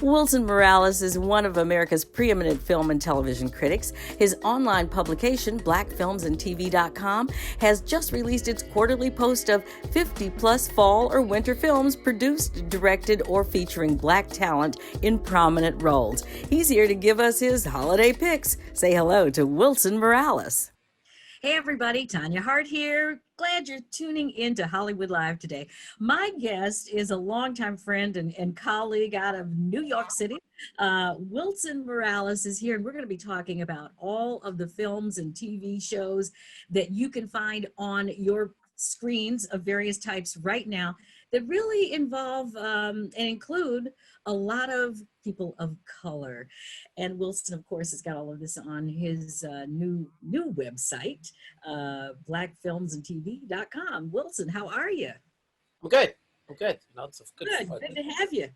Wilson Morales is one of America's preeminent film and television critics. His online publication, blackfilmsandtv.com, has just released its quarterly post of 50 plus fall or winter films produced, directed, or featuring black talent in prominent roles. He's here to give us his holiday picks. Say hello to Wilson Morales. Hey everybody, Tanya Hart here. Glad you're tuning in to Hollywood Live today. My guest is a longtime friend and colleague out of New York City. Wilson Morales is here, and we're going to be talking about all of the films and TV shows that you can find on your screens of various types right now that really involve and include a lot of people of color. And Wilson, of course, has got all of this on his new website, blackfilmsandtv.com. Wilson, how are you? I'm good. I'm good. No, it's good to have you.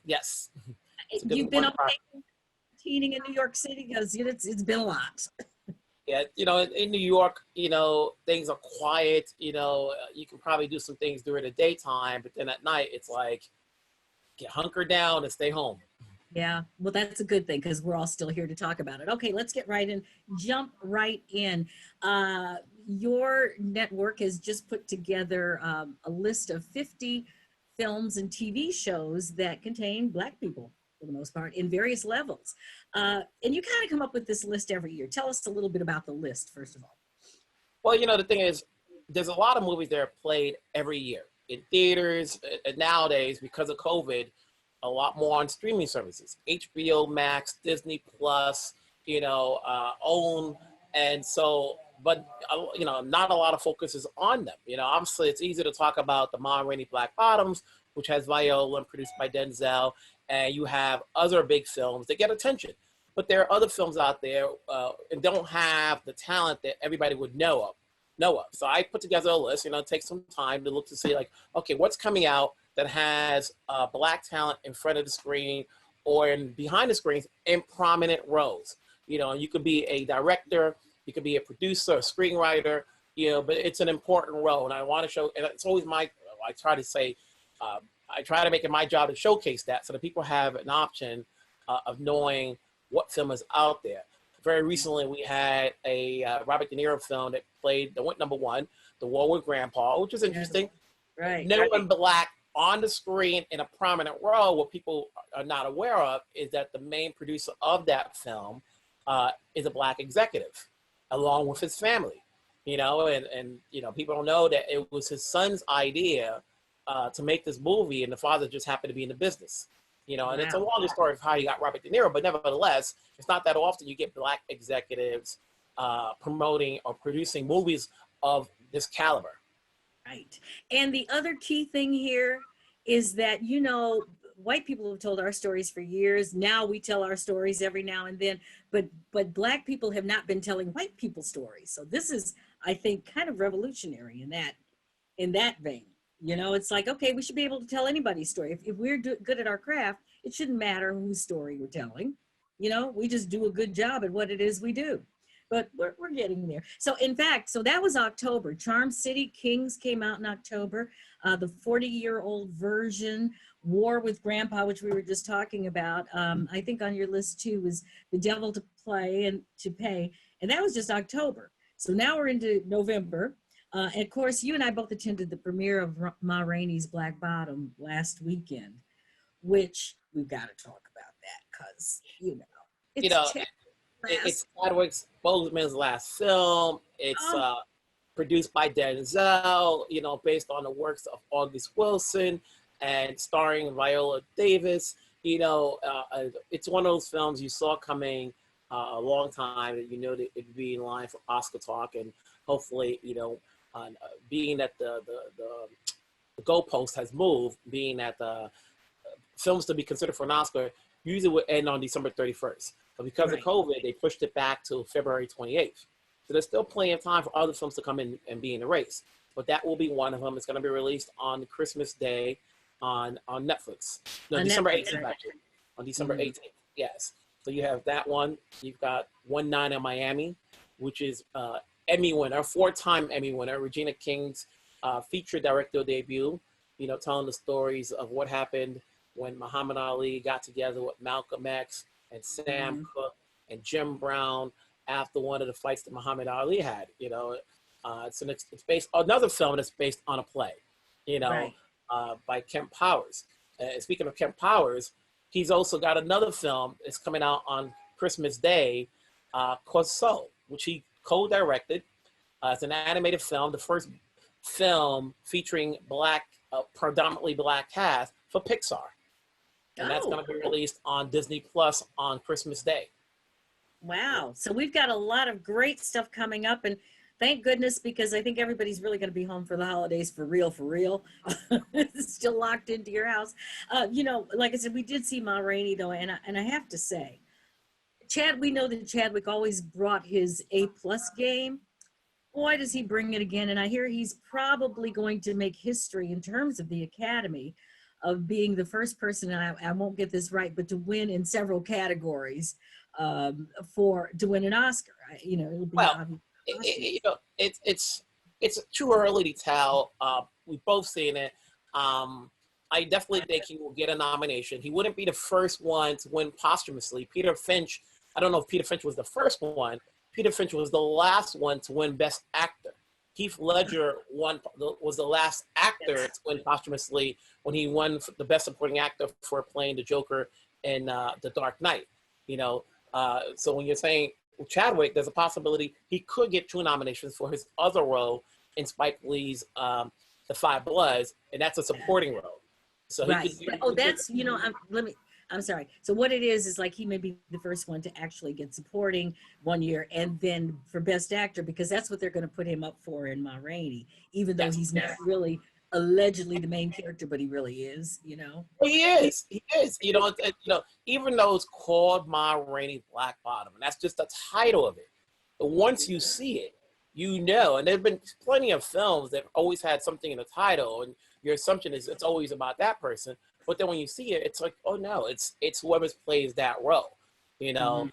Yes. You've been okay teaching in New York City because it's been a lot. Yeah, in New York, things are quiet. You can probably do some things during the daytime, but then at night it's like get hunkered down and stay home. Yeah, well, that's a good thing because we're all still here to talk about it. Okay, let's get right in, jump right in. Your network has just put together a list of 50 films and TV shows that contain Black people, for the most part, in various levels. And you kind of come up with this list every year. Tell us a little bit about the list, first of all. Well, the thing is, there's a lot of movies that are played every year in theaters, and nowadays, because of COVID, a lot more on streaming services, HBO Max, Disney Plus, OWN. And so, but, not a lot of focus is on them. Obviously it's easy to talk about the Rainey Black Bottoms, which has Viola and produced by Denzel. And you have other big films that get attention. But there are other films out there and don't have the talent that everybody would know of. So I put together a list, take some time to look to see okay, what's coming out that has Black talent in front of the screen or behind the screens in prominent roles. You could be a director, you could be a producer, a screenwriter, but it's an important role. And I want to show, and it's always I try to say, I try to make it my job to showcase that so that people have an option of knowing what film is out there. Very recently, we had a Robert De Niro film that went #1, The War with Grandpa, which is interesting. Right. No one Black on the screen in a prominent role. What people are not aware of is that the main producer of that film is a Black executive, along with his family. And people don't know that it was his son's idea to make this movie, and the father just happened to be in the business. And wow. It's a longer story of how you got Robert De Niro, but nevertheless, it's not that often you get Black executives promoting or producing movies of this caliber. Right. And the other key thing here is that, white people have told our stories for years. Now we tell our stories every now and then, but Black people have not been telling white people stories. So this is, I think, kind of revolutionary in that vein. It's like, okay, we should be able to tell anybody's story. If we're good at our craft, it shouldn't matter whose story we're telling. We just do a good job at what it is we do. But we're getting there. So in fact, that was October. Charm City Kings came out in October. The 40-year-old version, War with Grandpa, which we were just talking about. I think on your list too was The Devil to Play and to Pay. And that was just October. So now we're into November. And of course, you and I both attended the premiere of Ma Rainey's Black Bottom last weekend, which we've got to talk about that because, it's Chadwick Boseman's last film. It's produced by Denzel, based on the works of August Wilson and starring Viola Davis. It's one of those films you saw coming a long time that that it'd be in line for Oscar talk, and hopefully, being that the goalpost has moved, being that the films to be considered for an Oscar usually would end on December 31st. But because of COVID, they pushed it back to February 28th. So there's still plenty of time for other films to come in and be in the race. But that will be one of them. It's going to be released on Christmas Day on Netflix. No, on December Netflix, 18th, actually. On December 18th, yes. So you have that one. You've got One Night in Miami, which is Emmy winner, 4-time Emmy winner, Regina King's feature director debut, telling the stories of what happened when Muhammad Ali got together with Malcolm X and Sam Mhm. Cooke and Jim Brown after one of the fights that Muhammad Ali had. It's based another film that's based on a play, Right. by Kemp Powers. Speaking of Kemp Powers, he's also got another film that's coming out on Christmas Day, called Soul, which he co-directed. It's an animated film, the first film featuring predominantly black cast for Pixar, and that's Oh, going to be released on Disney Plus on Christmas Day. wow. So we've got a lot of great stuff coming up, and thank goodness, because I think everybody's really going to be home for the holidays for real, for real. Still locked into your house. Like I said, we did see Ma Rainey though, and I have to say, we know that Chadwick always brought his A+ game. Boy, does he bring it again. And I hear he's probably going to make history in terms of the Academy of being the first person, and I won't get this right, but to win in several categories, to win an Oscar. It'll be Well, obvious. it's too early to tell. We've both seen it. I definitely think he will get a nomination. He wouldn't be the first one to win posthumously. Peter Finch, I don't know if Peter Finch was the first one. Peter Finch was the last one to win Best Actor. Heath Ledger was the last actor to win posthumously when he won the Best Supporting Actor for playing the Joker in The Dark Knight. So when you're saying Chadwick, there's a possibility he could get 2 nominations for his other role in Spike Lee's The Five Bloods, and that's a supporting role. So Right. he could. Oh, that's, I'm sorry. So what it is like he may be the first one to actually get supporting one year, and then for Best Actor, because that's what they're going to put him up for in Ma Rainey, even though Yes, he's not really allegedly the main character, but he really is. he is. He is. Even though it's called Ma Rainey Black Bottom, and that's just the title of it. But once you see it, and there've been plenty of films that always had something in the title, and your assumption is it's always about that person. But then when you see it, it's like, oh no, it's whoever plays that role. Mhm.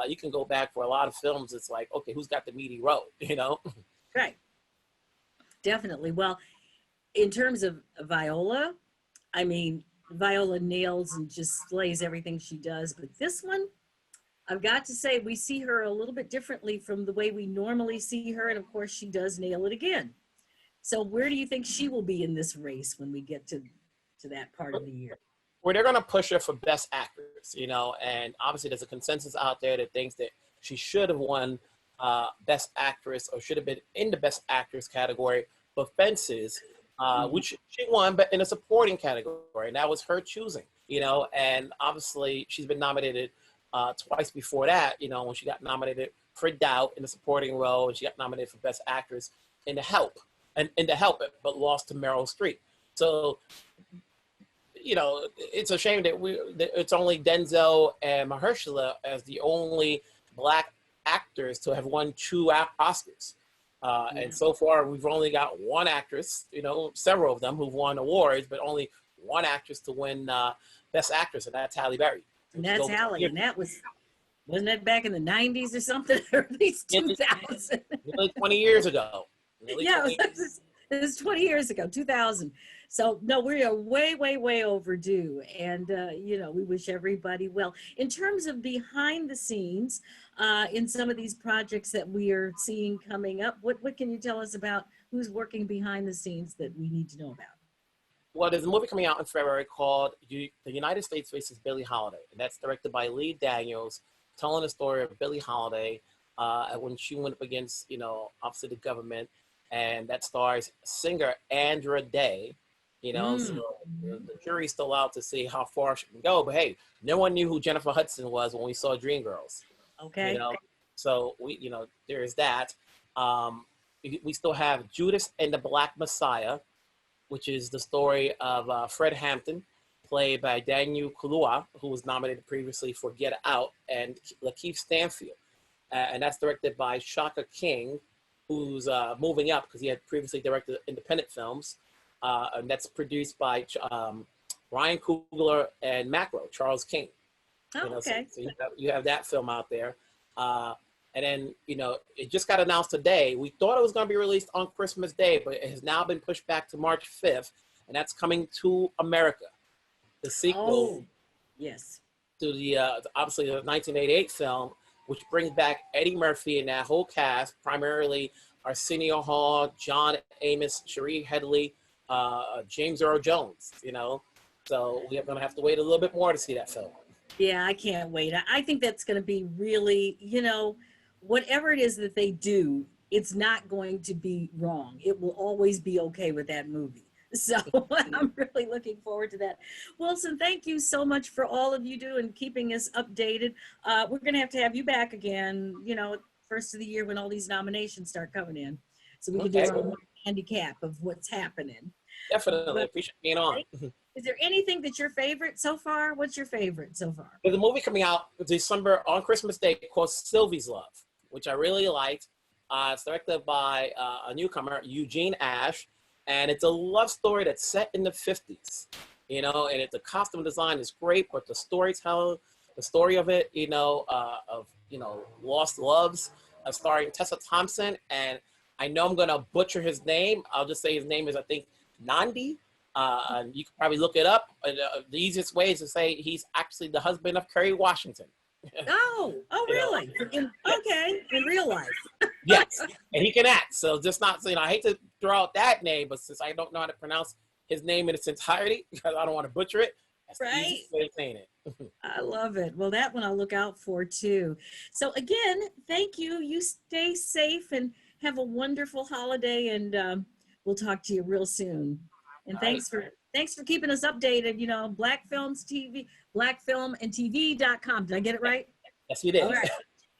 You can go back for a lot of films. It's like, okay, who's got the meaty role? Right. Definitely. Well, in terms of Viola, I mean, Viola nails and just slays everything she does. But this one, I've got to say, we see her a little bit differently from the way we normally see her. And of course, she does nail it again. So where do you think she will be in this race when we get to that part of the year? Where they're going to push her for Best Actress, and obviously there's a consensus out there that thinks that she should have won Best Actress or should have been in the Best Actress category for Fences, which she won, but in a supporting category, and that was her choosing, and obviously she's been nominated twice before that, when she got nominated for Doubt in the supporting role, and she got nominated for Best Actress in The Help, but lost to Meryl Streep. So, it's a shame that it's only Denzel and Mahershala as the only Black actors to have won 2 Oscars. And so far, we've only got one actress, several of them who've won awards, but only one actress to win Best Actress, and that's Halle Berry. And that's Halle, and wasn't that back in the 90s or something, or at least 2000? Nearly 20 years ago. Yeah, it was 20 years ago, 2000. So no, we are way, way, way overdue. And, we wish everybody well. In terms of behind the scenes, in some of these projects that we are seeing coming up, what can you tell us about who's working behind the scenes that we need to know about? Well, there's a movie coming out in February called The United States Faces Billie Holiday, and that's directed by Lee Daniels, telling the story of Billie Holiday when she went up against, obviously the government, and that stars singer Andra Day. So the jury's still out to see how far she can go. But hey, no one knew who Jennifer Hudson was when we saw Dreamgirls. Okay. So there is that. We still have Judas and the Black Messiah, which is the story of Fred Hampton, played by Daniel Kaluuya, who was nominated previously for Get Out, and Lakeith Stanfield. And that's directed by Shaka King, who's moving up because he had previously directed independent films. And that's produced by Ryan Coogler and Macro, Charles King. Okay. So you have that film out there. And then, it just got announced today. We thought it was going to be released on Christmas Day, but it has now been pushed back to March 5th, and that's Coming to America. the sequel Oh, yes. to the obviously the 1988 film, which brings back Eddie Murphy and that whole cast, primarily Arsenio Hall, John Amos, Cherie Headley, James Earl Jones. You know, so we are going to have to wait a little bit more to see that film. Yeah, I can't wait. I think that's going to be really, whatever it is that they do, it's not going to be wrong. It will always be okay with that movie. So I'm really looking forward to that. Wilson, thank you so much for all of you do and keeping us updated. We're going to have you back again, first of the year when all these nominations start coming in. So we can do Okay, our own handicap of what's happening. definitely But appreciate being on. is there anything that's your favorite so far? What's your favorite so far? There's a movie coming out December on Christmas Day called Sylvie's Love, which I really liked. It's directed by a newcomer, Eugene Ash, and it's a love story that's set in the 50s, and the costume design is great, but the storytelling, the story of it, lost loves, starring Tessa Thompson, and I know I'm going to butcher his name. I'll just say his name is, I think, Nandi. And you can probably look it up. The easiest way is to say he's actually the husband of Kerry Washington. Oh, really? Okay, in real life. Yes, and he can act. So just not, I hate to throw out that name, but since I don't know how to pronounce his name in its entirety, because I don't want to butcher it, that's the easiest way of saying it. I love it. Well, that one I'll look out for too. So again, thank you. You stay safe and have a wonderful holiday, and we'll talk to you real soon. And thanks for keeping us updated. Black Films TV, blackfilmandtv.com. Did I get it right? Yes, you did. All right. Check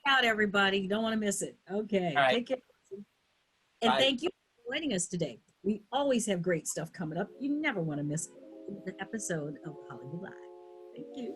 it out, everybody. You don't want to miss it. Okay. All right. Take care. And Bye. thank you for joining us today. We always have great stuff coming up. You never want to miss an episode of Hollywood Live. Thank you.